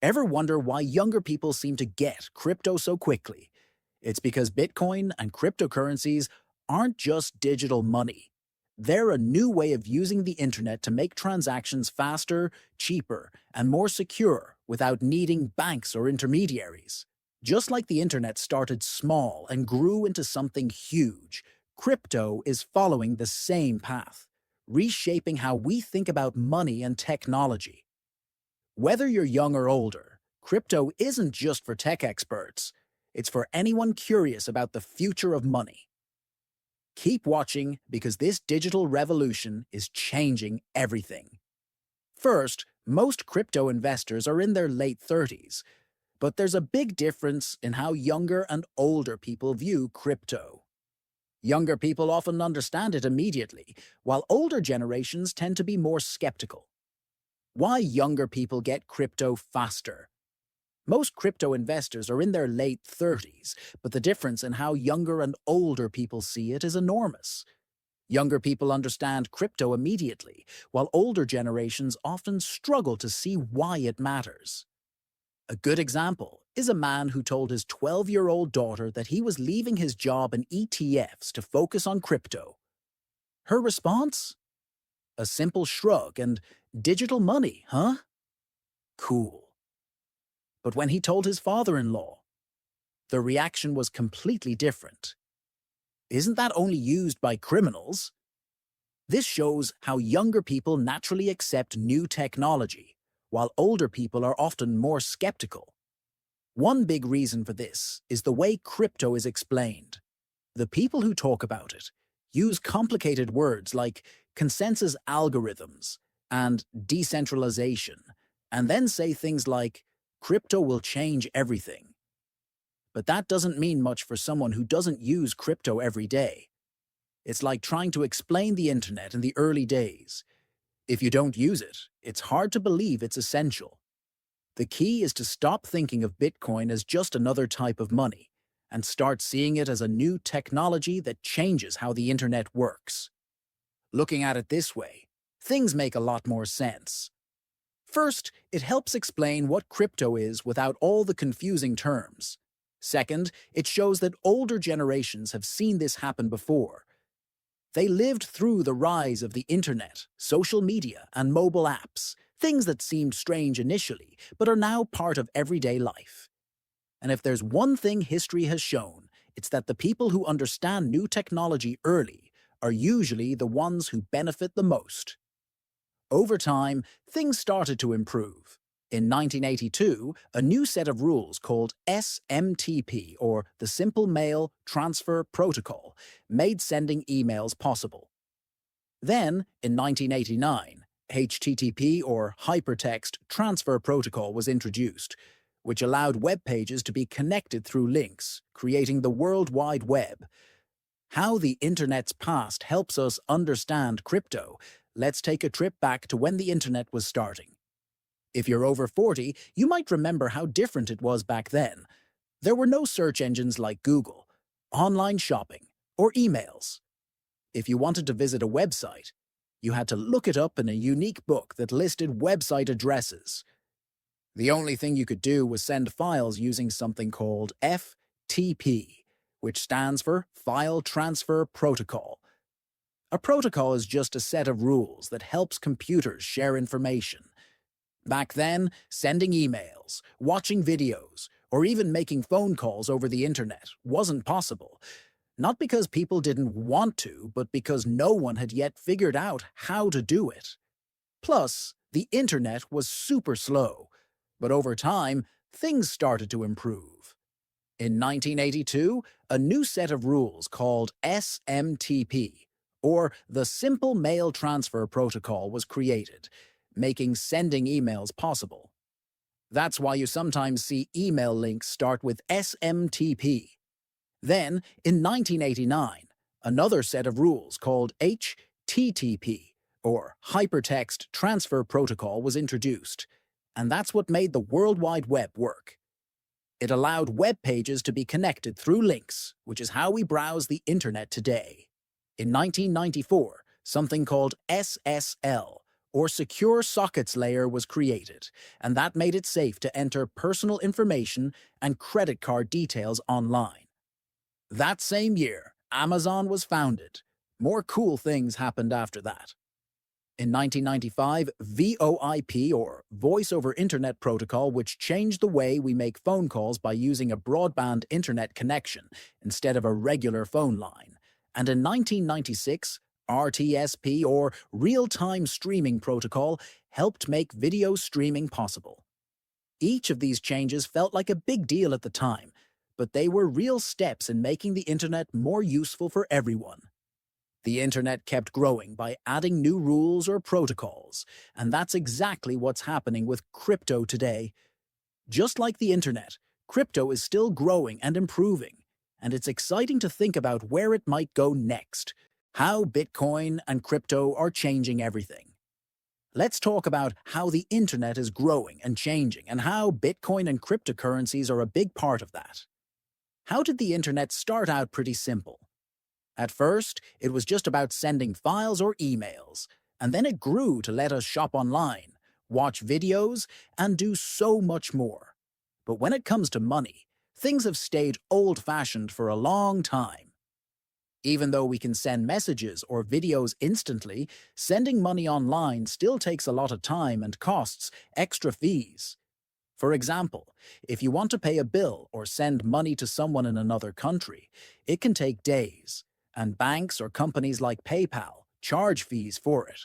Ever wonder why younger people seem to get crypto so quickly? It's because Bitcoin and cryptocurrencies aren't just digital money. They're a new way of using the internet to make transactions faster, cheaper, and more secure without needing banks or intermediaries. Just like the internet started small and grew into something huge, crypto is following the same path, reshaping how we think about money and technology. Whether you're young or older, crypto isn't just for tech experts. It's for anyone curious about the future of money. Keep watching because this digital revolution is changing everything. First, most crypto investors are in their late 30s, but there's a big difference in how younger and older people view crypto. Younger people often understand it immediately, while older generations tend to be more skeptical. Why younger people get crypto faster? Most crypto investors are in their late 30s, but the difference in how younger and older people see it is enormous. Younger people understand crypto immediately, while older generations often struggle to see why it matters. A good example is a man who told his 12-year-old daughter that he was leaving his job in ETFs to focus on crypto. Her response? A simple shrug and, "Digital money, huh? Cool." But when he told his father-in-law, the reaction was completely different. "Isn't that only used by criminals?" This shows how younger people naturally accept new technology, while older people are often more skeptical. One big reason for this is the way crypto is explained. The people who talk about it use complicated words like consensus algorithms and decentralization, and then say things like, "Crypto will change everything." But that doesn't mean much for someone who doesn't use crypto every day. It's like trying to explain the internet in the early days. If you don't use it, it's hard to believe it's essential. The key is to stop thinking of Bitcoin as just another type of money and start seeing it as a new technology that changes how the internet works. Looking at it this way, things make a lot more sense. First, it helps explain what crypto is without all the confusing terms. Second, it shows that older generations have seen this happen before. They lived through the rise of the internet, social media, and mobile apps, things that seemed strange initially, but are now part of everyday life. And if there's one thing history has shown, it's that the people who understand new technology early are usually the ones who benefit the most. Over time, things started to improve. In 1982, a new set of rules called SMTP, or the Simple Mail Transfer Protocol, made sending emails possible. Then, in 1989, HTTP, or Hypertext Transfer Protocol, was introduced, which allowed web pages to be connected through links, creating the World Wide Web. How the internet's past helps us understand crypto. Let's take a trip back to when the internet was starting. If you're over 40, you might remember how different it was back then. There were no search engines like Google, online shopping, or emails. If you wanted to visit a website, you had to look it up in a unique book that listed website addresses. The only thing you could do was send files using something called FTP, which stands for File Transfer Protocol. A protocol is just a set of rules that helps computers share information. Back then, sending emails, watching videos, or even making phone calls over the internet wasn't possible. Not because people didn't want to, but because no one had yet figured out how to do it. Plus, the internet was super slow, but over time, things started to improve. In 1982, a new set of rules called SMTP, or the Simple Mail Transfer Protocol, was created, making sending emails possible. That's why you sometimes see email links start with SMTP. Then, in 1989, another set of rules called HTTP, or Hypertext Transfer Protocol, was introduced, and that's what made the World Wide Web work. It allowed web pages to be connected through links, which is how we browse the internet today. In 1994, something called SSL, or secure sockets layer was created, and that made it safe to enter personal information and credit card details online. That same year, Amazon was founded. More cool things happened after that. In 1995, VoIP, or Voice over Internet Protocol, which changed the way we make phone calls by using a broadband internet connection instead of a regular phone line. And in 1996, RTSP, or Real-Time Streaming Protocol, helped make video streaming possible. Each of these changes felt like a big deal at the time, but they were real steps in making the internet more useful for everyone. The internet kept growing by adding new rules or protocols, and that's exactly what's happening with crypto today. Just like the internet, crypto is still growing and improving, and it's exciting to think about where it might go next, how Bitcoin and crypto are changing everything. Let's talk about how the internet is growing and changing, and how Bitcoin and cryptocurrencies are a big part of that. How did the internet start out? Pretty simple. At first, it was just about sending files or emails, and then it grew to let us shop online, watch videos, and do so much more. But when it comes to money, things have stayed old-fashioned for a long time. Even though we can send messages or videos instantly, sending money online still takes a lot of time and costs extra fees. For example, if you want to pay a bill or send money to someone in another country, it can take days, and banks or companies like PayPal charge fees for it.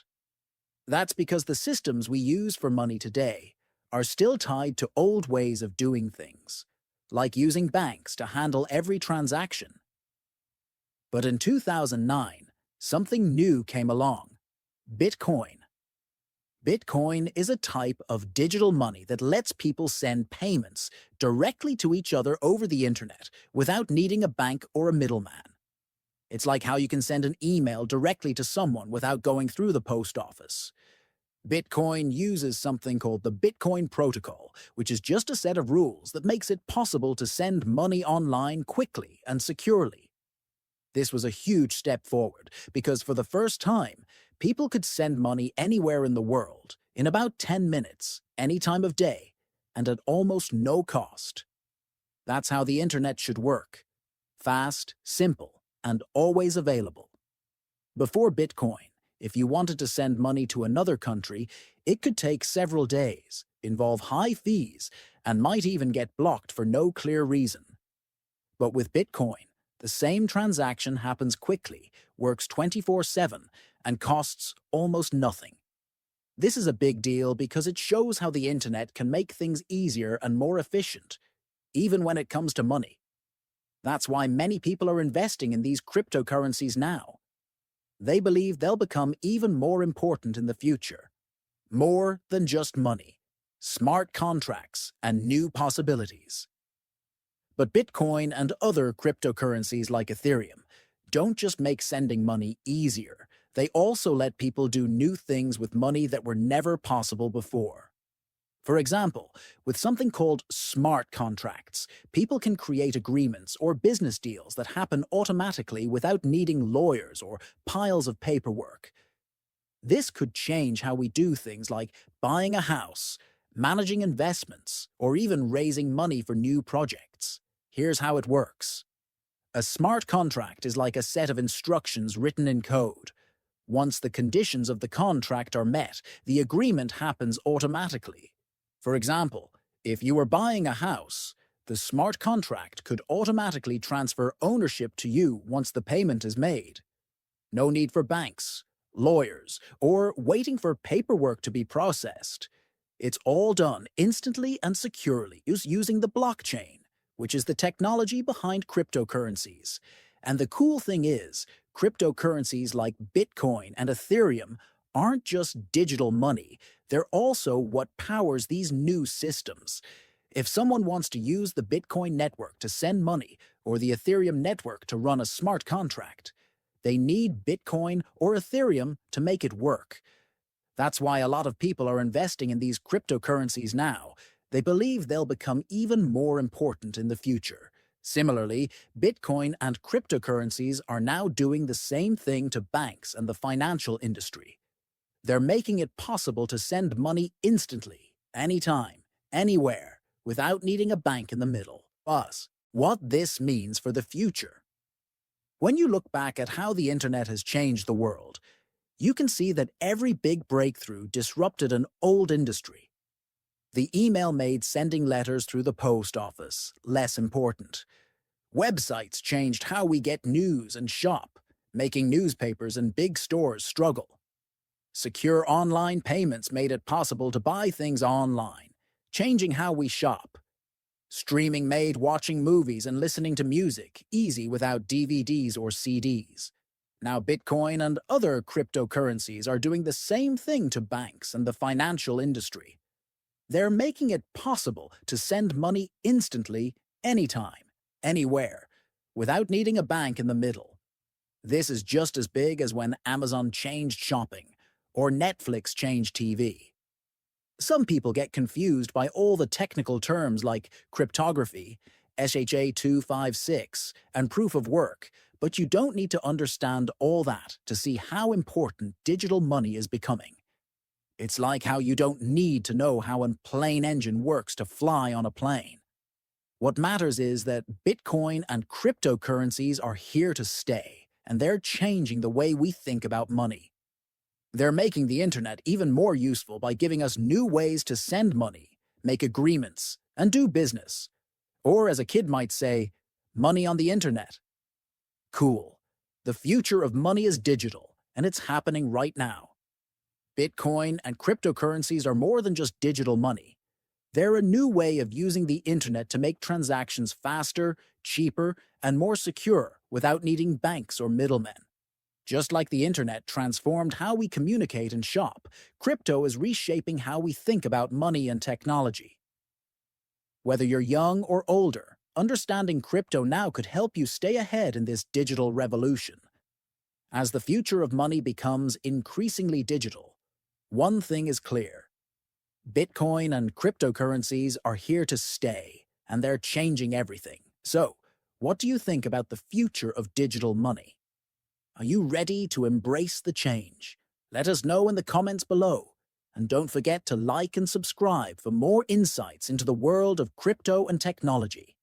That's because the systems we use for money today are still tied to old ways of doing things, like using banks to handle every transaction. But in 2009, something new came along: Bitcoin. Bitcoin is a type of digital money that lets people send payments directly to each other over the internet without needing a bank or a middleman. It's like how you can send an email directly to someone without going through the post office. Bitcoin uses something called the Bitcoin Protocol, which is just a set of rules that makes it possible to send money online quickly and securely. This was a huge step forward because for the first time, people could send money anywhere in the world in about 10 minutes, any time of day, and at almost no cost. That's how the internet should work: fast, simple, and always available. Before Bitcoin, if you wanted to send money to another country, it could take several days, involve high fees, and might even get blocked for no clear reason. But with Bitcoin, the same transaction happens quickly, works 24/7, and costs almost nothing. This is a big deal because it shows how the internet can make things easier and more efficient, even when it comes to money. That's why many people are investing in these cryptocurrencies now. They believe they'll become even more important in the future. More than just money, smart contracts, and new possibilities. But Bitcoin and other cryptocurrencies like Ethereum don't just make sending money easier, they also let people do new things with money that were never possible before. For example, with something called smart contracts, people can create agreements or business deals that happen automatically without needing lawyers or piles of paperwork. This could change how we do things like buying a house, managing investments, or even raising money for new projects. Here's how it works. A smart contract is like a set of instructions written in code. Once the conditions of the contract are met, the agreement happens automatically. For example, if you were buying a house, the smart contract could automatically transfer ownership to you once the payment is made. No need for banks, lawyers, or waiting for paperwork to be processed. It's all done instantly and securely using the blockchain, which is the technology behind cryptocurrencies. And the cool thing is, cryptocurrencies like Bitcoin and Ethereum aren't just digital money, they're also what powers these new systems. If someone wants to use the Bitcoin network to send money or the Ethereum network to run a smart contract, they need Bitcoin or Ethereum to make it work. That's why a lot of people are investing in these cryptocurrencies now. They believe they'll become even more important in the future. Similarly, Bitcoin and cryptocurrencies are now doing the same thing to banks and the financial industry. They're making it possible to send money instantly, anytime, anywhere, without needing a bank in the middle. Plus, what this means for the future. When you look back at how the internet has changed the world, you can see that every big breakthrough disrupted an old industry. The email made sending letters through the post office less important. Websites changed how we get news and shop, making newspapers and big stores struggle. Secure online payments made it possible to buy things online, changing how we shop. Streaming made watching movies and listening to music easy without DVDs or CDs. Now Bitcoin and other cryptocurrencies are doing the same thing to banks and the financial industry. They're making it possible to send money instantly, anytime, anywhere, without needing a bank in the middle. This is just as big as when Amazon changed shopping or Netflix changed TV. Some people get confused by all the technical terms like cryptography, SHA-256, and proof of work, but you don't need to understand all that to see how important digital money is becoming. It's like how you don't need to know how a plane engine works to fly on a plane. What matters is that Bitcoin and cryptocurrencies are here to stay, and they're changing the way we think about money. They're making the internet even more useful by giving us new ways to send money, make agreements, and do business. Or, as a kid might say, money on the internet. Cool. The future of money is digital, and it's happening right now. Bitcoin and cryptocurrencies are more than just digital money. They're a new way of using the internet to make transactions faster, cheaper, and more secure without needing banks or middlemen. Just like the internet transformed how we communicate and shop, crypto is reshaping how we think about money and technology. Whether you're young or older, understanding crypto now could help you stay ahead in this digital revolution. As the future of money becomes increasingly digital, one thing is clear. Bitcoin and cryptocurrencies are here to stay, and they're changing everything. So, what do you think about the future of digital money? Are you ready to embrace the change? Let us know in the comments below. And don't forget to like and subscribe for more insights into the world of crypto and technology.